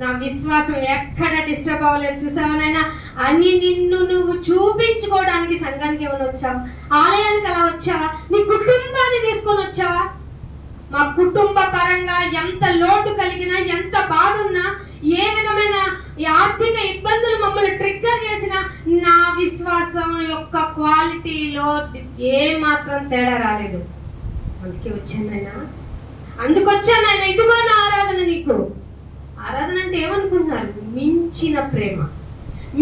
నా విశ్వాసం ఎక్కడ డిస్టర్బ్ అవ్వలేదు, చూసావా నాయనా అని నిన్ను నువ్వు చూపించుకోవడానికి సంఘానికి ఏమైనా వచ్చావా? ఆలయానికి అలా వచ్చావా? నీ కుటుంబాన్ని తీసుకొని వచ్చావా? మా కుటుంబ పరంగా ఎంత లోటు కలిగినా, ఎంత బాధ ఉన్నా, ఏ విధమైన ఆర్థిక ఇబ్బందులు మమ్మల్ని ట్రిగ్గర్ చేసినా, నా విశ్వాసం యొక్క క్వాలిటీలో ఏ మాత్రం తేడా రాలేదు. అందుకే వచ్చానైనా, అందుకొచ్చానైనా, ఇదిగో నా ఆరాధన. నీకు ఆరాధన అంటే ఏమనుకుంటున్నారు? మించిన ప్రేమ,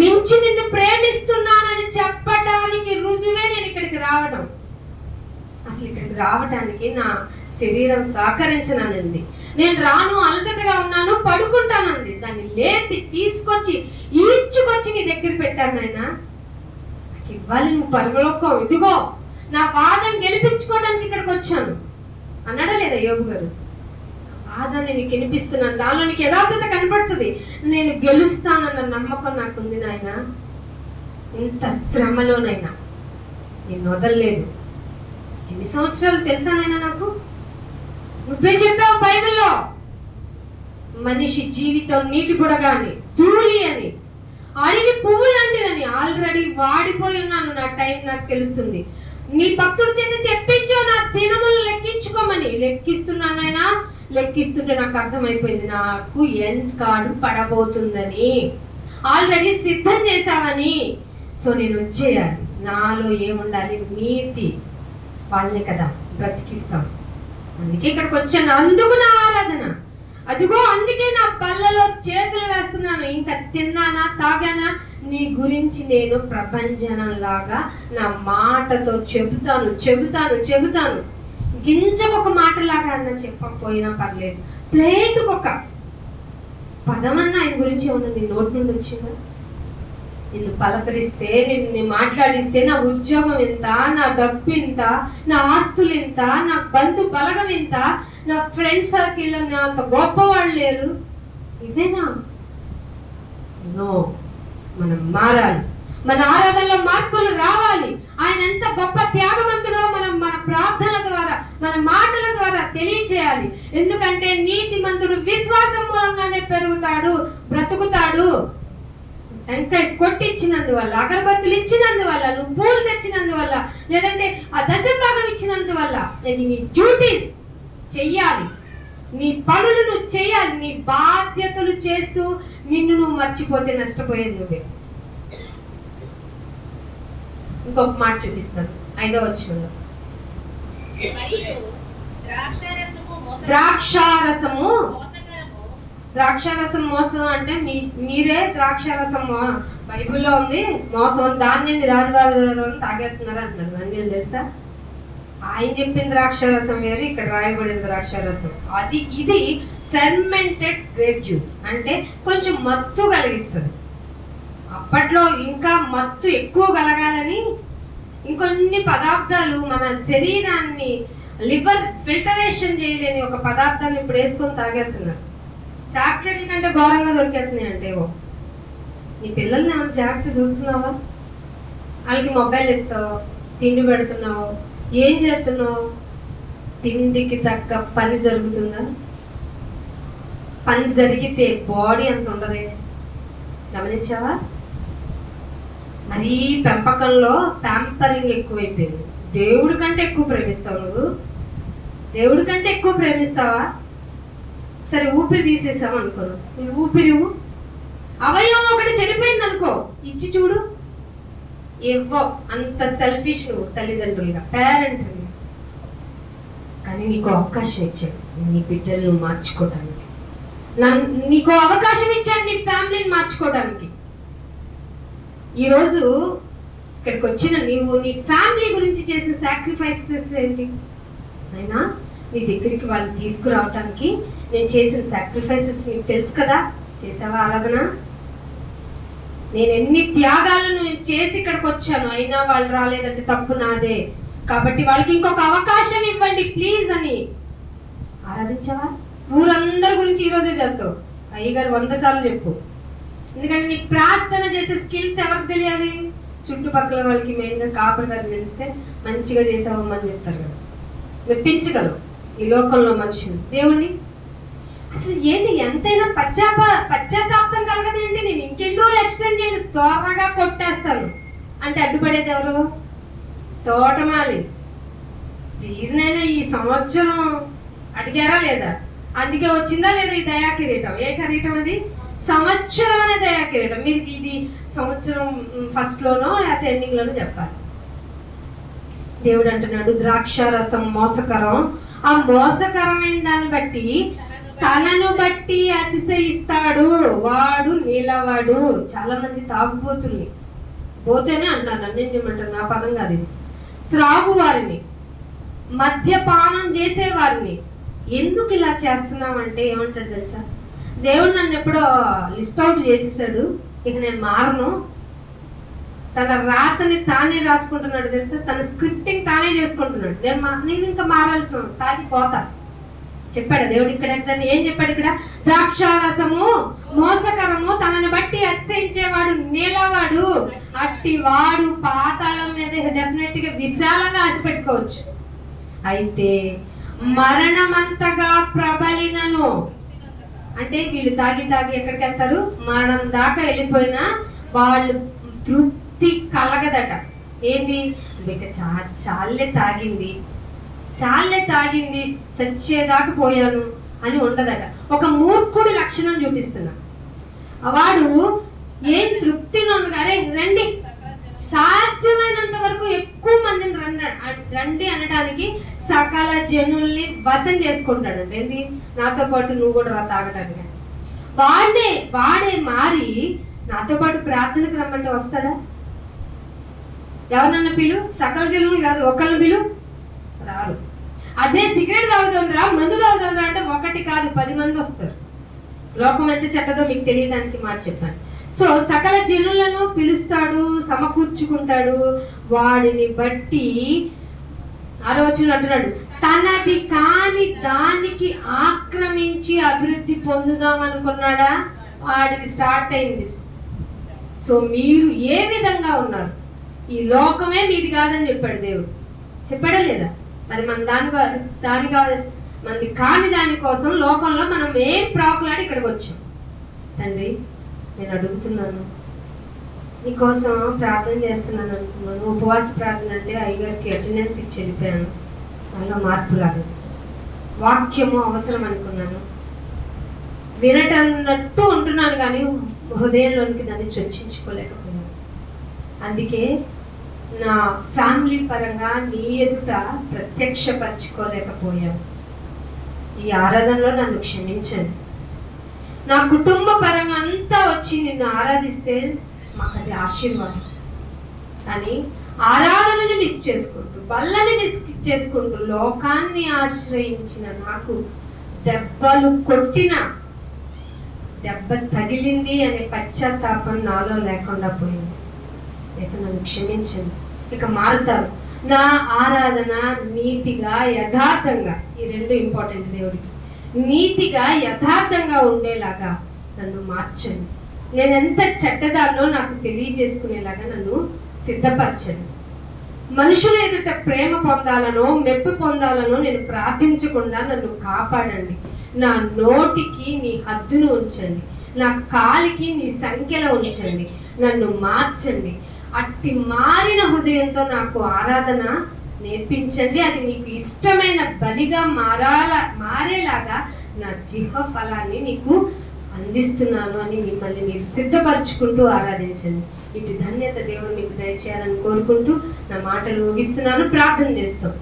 మించి నిన్ను ప్రేమిస్తున్నానని చెప్పడానికి రుజువే నేను ఇక్కడికి రావడం. అసలు ఇక్కడికి రావడానికి నా శరీరం సహకరించనంది. నేను రాను, అలసటగా ఉన్నాను, పడుకుంటానంది. దాన్ని లేపి తీసుకొచ్చి ఈడ్చుకొచ్చి నీ దగ్గర పెట్టాను. నాయనా, నాకు ఇవ్వాలి నువ్వు పరలోకం, ఇదిగో నా వాదం గెలిపించుకోవడానికి ఇక్కడికి వచ్చాను అన్నాడా లేదా యోబు గారు? బాధని నీకు వినిపిస్తున్నాను, దానిలో నీకు యథార్థత కనపడుతుంది. నేను గెలుస్తానన్న నమ్మకం నాకుంది నాయన. ఇంత శ్రమలోనైనా నేను వదలలేదు. ఎన్ని సంవత్సరాలు తెలుసానైనా నాకు? నువ్వే చెప్పావు బైబిల్లో, మనిషి జీవితం నీటి బుడగాని, ధూళి అని, అడవి పువ్వు లాంటిదని. ఆల్రెడీ వాడిపోయి ఉన్నాను, నా టైం నాకు తెలుస్తుంది. నీ భక్తుడు చేత తెప్పించావు నా దినములు లెక్కించుకోమని. లెక్కిస్తున్నానైనా, లెక్కిస్తుంటే నాకు అర్థమైపోయింది, నాకు ఎండ్ కార్డు పడబోతుందని. ఆల్రెడీ సిద్ధం చేశావని. సో నేను వచ్చేయాలి. నాలో ఏముండాలి? నీతి. వాళ్ళే కదా బ్రతికిస్తాం. అందుకే ఇక్కడికి వచ్చాను. అందుకు నా ఆరాధన. అదిగో అందుకే నా పళ్ళలో చేతులు వేస్తున్నాను. ఇంకా తిన్నానా, తాగానా, నీ గురించి నేను ప్రభంజనంలాగా నా మాటతో చెబుతాను చెబుతాను చెబుతాను. గింజకొక మాటలాగా అన్న చెప్పకపోయినా పర్లేదు, ప్లేటుకొక పదమన్నా ఆయన గురించి ఏమన్నా నీ నోటి నుండి వచ్చిందా? నిన్ను పలకరిస్తే, నిన్ను మాట్లాడిస్తే, నా ఉద్యోగం ఎంత, నా డబ్బు ఎంత, నా ఆస్తులు ఎంత, నా బంధు బలగం ఎంత, నా ఫ్రెండ్ సర్కిల్ అంత గొప్ప వాళ్ళు లేరు, ఇవేనా? నో, మనం మారాలి. మన ఆరాధనలో మార్పులు రావాలి. ఆయన ఎంత గొప్ప త్యాగవంతుడో మనం మన ప్రార్థన ద్వారా, మన మాటల ద్వారా తెలియచేయాలి. ఎందుకంటే నీతిమంతుడు విశ్వాసం మూలంగానే పెరుగుతాడు, బ్రతుకుతాడు. టెంకాయ కొట్టించినందువల్ల, అగరబత్తులు ఇచ్చినందువల్ల, నువ్వు పూలు తెచ్చినందువల్ల, లేదంటే ఆ దశభాగం ఇచ్చినందువల్ల, నీ డ్యూటీస్ చెయ్యాలి, నీ పనులు నువ్వు చేయాలి. నీ బాధ్యతలు చేస్తూ నిన్ను నువ్వు మర్చిపోతే నష్టపోయేది నువ్వే. ఇంకొక మాట చూపిస్తాను 5వ వచనంలో. ద్రాక్షారసం మోసం అంటే మీరే ద్రాక్షారసం బైబిల్లో ఉంది మోసం, దాన్ని మీరు ఆదివారం తాగేస్తున్నారు అంటున్నారు. అన్నీ తెలుసా? ఆయన చెప్పిన ద్రాక్షారసం వేరు, ఇక్కడ రాయబడిన ద్రాక్షారసం అది. ఇది ఫెర్మెంటెడ్ గ్రేప్ జ్యూస్ అంటే కొంచెం మత్తు కలిగిస్తుంది. అప్పట్లో ఇంకా మత్తు ఎక్కువ కలగాలని ఇంకొన్ని పదార్థాలు మన శరీరాన్ని లివర్ ఫిల్టరేషన్ చేయలేని ఒక పదార్థాన్ని ఇప్పుడు వేసుకొని తాగేస్తున్నారు. చాక్లెట్ల కంటే ఘోరంగా దొరికేస్తున్నాయి అంటే. నీ పిల్లల్ని ఏమైనా జాగ్రత్త చూస్తున్నావా? వాళ్ళకి మొబైల్ ఎత్తావు, తిండి పెడుతున్నావు, ఏం చేస్తున్నావు? తిండికి తగ్గ పని జరుగుతుందా? పని జరిగితే బాడీ అంత ఉండదే, గమనించావా? మరీ పెంపకంలో ప్యాంపరింగ్ ఎక్కువైపోయింది. దేవుడి కంటే ఎక్కువ ప్రేమిస్తావు నువ్వు? దేవుడి కంటే ఎక్కువ ప్రేమిస్తావా? సరే, ఊపిరి తీసేసావు అనుకో, ఊపిరి అవయవం ఒకటి చెడిపోయింది అనుకో, ఇచ్చి చూడు. అంత సెల్ఫిష్ నువ్వు తల్లిదండ్రులుగా, పేరెంట్. కానీ నీకు అవకాశం ఇచ్చాడు నీ బిడ్డలను మార్చుకోవడానికి. నీకు అవకాశం ఇచ్చాడు నీ ఫ్యామిలీని మార్చుకోవడానికి. ఈరోజు ఇక్కడికి వచ్చిన నీవు నీ ఫ్యామిలీ గురించి చేసిన సాక్రిఫైసెస్ ఏంటి? అయినా నీ దగ్గరికి వాళ్ళని తీసుకురావటానికి నేను చేసిన సాక్రిఫైసెస్ నీకు తెలుసు కదా. చేసావా ఆరాధన? నేను ఎన్ని త్యాగాలను చేసి ఇక్కడికి వచ్చాను, అయినా వాళ్ళు రాలేదంటే తప్పు నాదే. కాబట్టి వాళ్ళకి ఇంకొక అవకాశం ఇవ్వండి ప్లీజ్ అని ఆరాధించావా? ఊరందరి గురించి ఈరోజే చదువుతావు, అయ్యగారు 100 సార్లు చెప్పు. ఎందుకంటే నీ ప్రార్థన చేసే స్కిల్స్ ఎవరికి తెలియాలి? చుట్టుపక్కల వాళ్ళకి, మెయిన్గా కాపర్ గారు తెలిస్తే మంచిగా చేసావమ్మని చెప్తారు కదా, మెప్పించగలవు ఈ లోకంలో మనుషులు. దేవుణ్ణి అసలు ఏంటి ఎంతైనా పశ్చాత్తాపం కలగదేంటి? నేను ఇంకెన్ని రోజులు ఎక్స్టెండ్ చేయను, త్వరగా కొట్టేస్తాను అంటే అడ్డుపడేది ఎవరు? తోటమాలి. ప్లీజ్ నైనా ఈ సంవత్సరం అడిగారా లేదా? అందుకే వచ్చిందా లేదా ఈ దయా కిరీటం? ఏ కిరీటం అది? సంవత్సరం అనే దయా కిరీటం. మీరు ఇది సంవత్సరం ఫస్ట్లోనో లేకపోతే ఎండింగ్లోనో చెప్పాలి. దేవుడు అంటున్నాడు ద్రాక్ష రసం మోసకరం, ఆ మోసకరమైన దాన్ని బట్టి తనను బట్టి అతిశయిస్తాడు వాడు నీలవాడు. చాలా మంది తాగుబోతుల్ని, పోతేనే అంటారు, నన్ను ఏమంటారు, నా పదం కాదు ఇది, త్రాగు వారిని, మద్యపానం చేసేవారిని ఎందుకు ఇలా చేస్తున్నామంటే ఏమంటాడు తెలుసా? దేవుడు నన్ను ఎప్పుడో లిస్ట్ అవుట్ చేసేసాడు, ఇక నేను మారను. తన రాతని తానే రాసుకుంటున్నాడు తెలుసా, తన స్క్రిప్టింగ్ తానే చేసుకుంటున్నాడు. నేను ఇంకా మారాల్సిన తాగి పోతా చెప్పాడు దేవుడు. ఇక్కడ ఏం చెప్పాడు? ఇక్కడ ద్రాక్షారసము మోసకరము, తనని బట్టి అతిశయించేవాడు నీలవాడు, అట్టి వాడు పాతాళం మీద డెఫినెట్ గా విశాలంగా ఆశ పెట్టుకోవచ్చు. అయితే మరణమంతగా ప్రబలినను అంటే వీళ్ళు తాగి ఎక్కడికి వెళ్తారు? మరణం దాకా వెళ్ళిపోయినా వాళ్ళు తృప్తి కలగదట. ఏంటి? ఇక చాలే తాగింది చచ్చేదాకా పోయాను అని ఉండదట. ఒక మూర్ఖుడి లక్షణం చూపిస్తున్నా. వాడు ఏం తృప్తి నొందగానే రండి, సాధ్యమైనంత వరకు ఎక్కువ మందిని రండి అనడానికి సకల జనుల్ని వశం చేసుకుంటాడంట. ఏంది? నాతో పాటు నువ్వు కూడా రా తాగటానికి. వాడే మారి నాతో పాటు ప్రార్థనకు రమ్మంటే వస్తాడా? ఎవరినన్నా పిలు, సకల జనులు కాదు, ఒకళ్ళని పిలు, రారు. అదే సిగరెట్ తాగుతుండ్రా, మందు తాగుతుండ్రా అంటే 1 కాదు 10 మంది వస్తారు. లోకం ఎంత చెడ్డదో మీకు తెలియడానికి మాట చెప్పాను. సో సకల జనులను పిలుస్తాడు, సమకూర్చుకుంటాడు. వాడిని బట్టి 6వ వచనంలో అంటున్నాడు, తనది కాని దానికి ఆక్రమించి అభివృద్ధి పొందుదాం అనుకున్నాడా? వాడికి స్టార్ట్ అయింది. సో మీరు ఏ విధంగా ఉన్నారు? ఈ లోకమే మీది కాదని చెప్పాడు దేవుడు. చెప్పాడా లేదా? మరి మన మనది కాని దానికోసం లోకంలో మనం ఏం ప్రాకులాడి ఇక్కడికి వచ్చాం. తండ్రి, నేను అడుగుతున్నాను, నీకోసం ప్రార్థన చేస్తున్నాను అనుకున్నాను. ఉపవాస ప్రార్థన అంటే అయ్యగారికి అటెండెన్స్ ఇచ్చి వెళ్ళిపోయాను, నాలో మార్పు రాలేదు. వాక్యము అవసరం అనుకున్నాను, వినటన్నట్టు ఉంటున్నాను కానీ హృదయంలోనికి దాన్ని చొచ్చించుకోలేకపోయాను. అందుకే నా ఫ్యామిలీ పరంగా నీ ఎదుట ప్రత్యక్షపరచుకోలేకపోయాను. ఈ ఆరాధనలో నన్ను క్షమించండి. నా కుటుంబ పరంగా అంతా వచ్చి నిన్ను ఆరాధిస్తే మాకు అది ఆశీర్వాదం అని ఆరాధనని మిస్ చేసుకుంటూ, బల్లని మిస్ చేసుకుంటూ, లోకాన్ని ఆశ్రయించిన నాకు దెబ్బలు కొట్టిన, దెబ్బ తగిలింది అనే పశ్చాత్తాపం నాలో లేకుండా పోయింది. అయితే నన్ను క్షమించండి, ఇక మారుతాను. నా ఆరాధన నీతిగా యథార్థంగా, ఈ 2 ఇంపార్టెంట్ దేవుడికి, నీతిగా యథార్థంగా ఉండేలాగా నన్ను మార్చండి. నేను ఎంత చెడ్డదాన్నో నాకు తెలియజేసుకునేలాగా నన్ను సిద్ధపరచండి. మనుషుల ఎదుట ప్రేమ పొందాలనో మెప్పు పొందాలనో నేను ప్రార్థించకుండా నన్ను కాపాడండి. నా నోటికి నీ హద్దును ఉంచండి, నా కాలికి నీ సంఖ్యలో ఉంచండి, నన్ను మార్చండి. అట్టి మారిన హృదయంతో నాకు ఆరాధన నేర్పించండి. అది నీకు ఇష్టమైన బలిగా మారేలాగా నా జిహ్వ ఫలాన్ని నీకు అందిస్తున్నాను అని మిమ్మల్ని మీరు సిద్ధపరచుకుంటూ ఆరాధించండి. ఇటు ధన్యత దేవుడు మీకు దయచేయాలని కోరుకుంటూ నా మాటలు ముగిస్తున్నాను. ప్రార్థన చేస్తాం.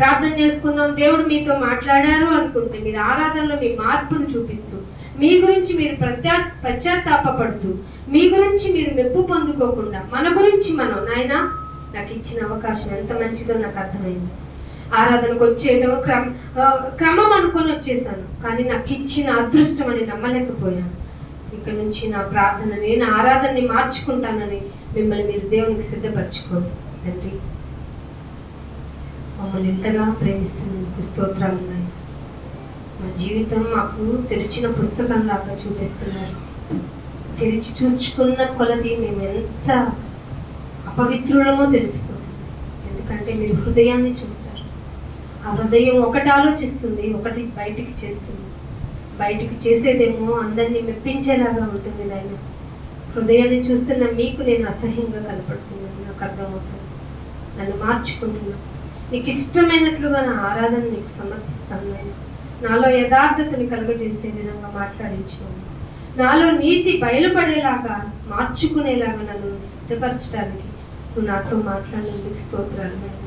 ప్రార్థన చేసుకున్నాం, దేవుడు మీతో మాట్లాడారు అనుకుంటే మీరు ఆరాధనలో మీ మార్పును చూపిస్తూ, మీ గురించి మీరు పశ్చాత్తాపడుతూ, మీ గురించి మీరు మెప్పు పొందుకోకుండా మన గురించి మనం, నాయన నాకు ఇచ్చిన అవకాశం ఎంత మంచిదో నాకు అర్థమైంది. ఆరాధనకు వచ్చేయడం క్రమం అనుకొని వచ్చేసాను, కానీ నాకు ఇచ్చిన అదృష్టం అని నమ్మలేకపోయాను. ఇక్కడ నుంచి నా ప్రార్థన, నేను ఆరాధనని మార్చుకుంటానని మిమ్మల్ని మీరు దేవునికి సిద్ధపరచుకోండి. తండ్రి, మమ్మల్ని ఎంతగా ప్రేమిస్తున్నందుకు స్తోత్రాలు ఉన్నాయి. మా జీవితం మాకు తెరిచిన పుస్తకంలాగా చూపిస్తున్నారు. తెరిచి చూచుకున్న కొలది మేము ఎంత అపవిత్రులమో తెలిసిపోతుంది. ఎందుకంటే మీరు హృదయాన్ని చూస్తారు. ఆ హృదయం ఒకటి ఆలోచిస్తుంది, ఒకటి బయటికి చేస్తుంది. బయటికి చేసేదేమో అందరినీ మెప్పించేలాగా ఉంటుంది. నాయన, హృదయాన్ని చూస్తున్న మీకు నేను అసహ్యంగా కనపడుతున్నాను, నాకు అర్థమవుతుంది. నన్ను మార్చుకుంటున్నాను. నీకు ఇష్టమైనట్లుగా నా ఆరాధన నీకు సమర్పిస్తాను. నాయన, నాలో యథార్థతని కలుగజేసే విధంగా మాట్లాడించాను. నాలో నీతి బయలుపడేలాగా, మార్చుకునేలాగా నన్ను సిద్ధపరచడానికి నువ్వు నాతో మాట్లాడినందుకు స్తోత్రాలు. నాయన,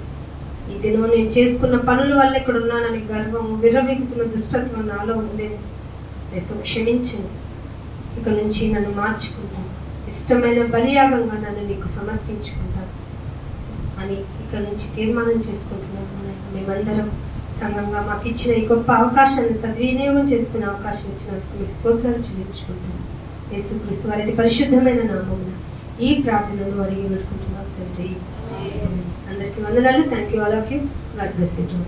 ఈ దినం నేను చేసుకున్న పనుల వల్ల ఇక్కడ ఉన్నానని గర్వం, విర్రవీగుతున్న దుష్టత్వం నాలో ఉంది. నాతో క్షమించను. ఇక నుంచి నన్ను మార్చుకుంటాను. ఇష్టమైన బలియాగంగా నన్ను నీకు సమర్పించుకుంటాను అని ఇక నుంచి తీర్మానం చేసుకుంటున్నాను. మేమందరం సంఘంగా మాకు ఇచ్చిన ఈ గొప్ప అవకాశాన్ని సద్వినియోగం చేసుకునే అవకాశం ఇచ్చినందుకు మీకు స్తోత్రాలు చెల్లించుకుంటాను. యేసుక్రీస్తు వారి పరిశుద్ధమైన నామమున ఈ ప్రార్థనను అడిగి పెట్టుకుంటున్నాను తండ్రి. అందరికీ వందనాలు. Thank you all of you. God bless you.